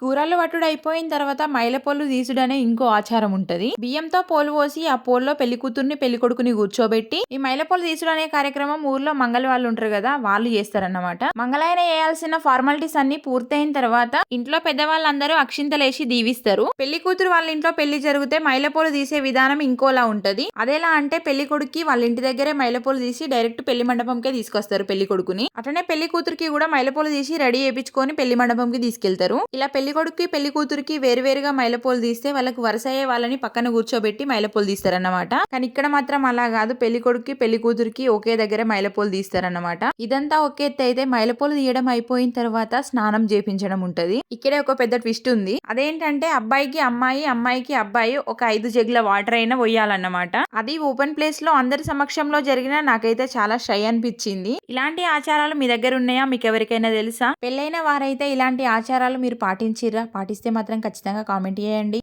కూరలు వట్టుడు అయిపోయిన తర్వాత మైలపొల్లు తీసుడనే ఇంకో ఆచారం ఉంటది. బియ్యంతో పోలు పోసి ఆ పోల్లో పెళ్లి కూతుర్ని పెళ్లి కొడుకుని కూర్చోబెట్టి ఈ మైలపొల్లు తీసుడు అనే కార్యక్రమం ఊర్లో మంగళ వాళ్ళు ఉంటారు కదా, వాళ్ళు చేస్తారన్నమాట. మంగళాయన చేయాల్సిన ఫార్మాలిటీస్ అన్ని పూర్తయిన తర్వాత ఇంట్లో పెద్దవాళ్ళందరూ అక్షింతలేసి దీవిస్తారు. పెళ్లి కూతురు వాళ్ళ ఇంట్లో పెళ్లి జరిగితే మైలపొలు తీసే విధానం ఇంకోలా ఉంటది. అదేలా అంటే పెళ్లి కొడుకి వాళ్ళ ఇంటి దగ్గరే మైలపొలు తీసి డైరెక్ట్ పెళ్లి మండపంకే తీసుకొస్తారు పెళ్లి కొడుకుని. అట్లనే పెళ్లి కూతురికి కూడా మైలపొలు తీసి రెడీ చేయించుకొని పెళ్లి మండపంకి తీసుకెళ్తారు. ఇలా పెళ్లి కొడుకు పెళ్లి కూతురికి వేరువేరుగా మైలపొలు తీస్తే వాళ్ళకి వరుస అయ్యే వాళ్ళని పక్కన కూర్చోబెట్టి మైలపొలు తీస్తారన్నమాట. కానీ ఇక్కడ మాత్రం అలా కాదు, పెళ్లి కొడుకు పెళ్లి కూతురికి ఒకే దగ్గర మైలపొలు తీస్తారన్నమాట. ఇదంతా ఒకే ఎత్తు అయితే మైలపొలు తీయడం అయిపోయిన తర్వాత స్నానం చేపించడం ఉంటది. ఇక్కడే ఒక పెద్ద ట్విస్ట్ ఉంది. అదేంటంటే అబ్బాయికి అమ్మాయి, అమ్మాయికి అబ్బాయి ఒక 5 జగ్ల వాటర్ అయినా పోయాలన్నమాట. అది ఓపెన్ ప్లేస్ లో అందరి సమక్షంలో జరిగిన నాకైతే చాలా షై అనిపించింది. ఇలాంటి ఆచారాలు మీ దగ్గర ఉన్నాయా? మీకు ఎవరికైనా తెలుసా? పెళ్ళైన వారైతే ఇలాంటి ఆచారాలు మీరు పాటించిర్రా? పాటిస్తే మాత్రం ఖచ్చితంగా కామెంట్ చేయండి.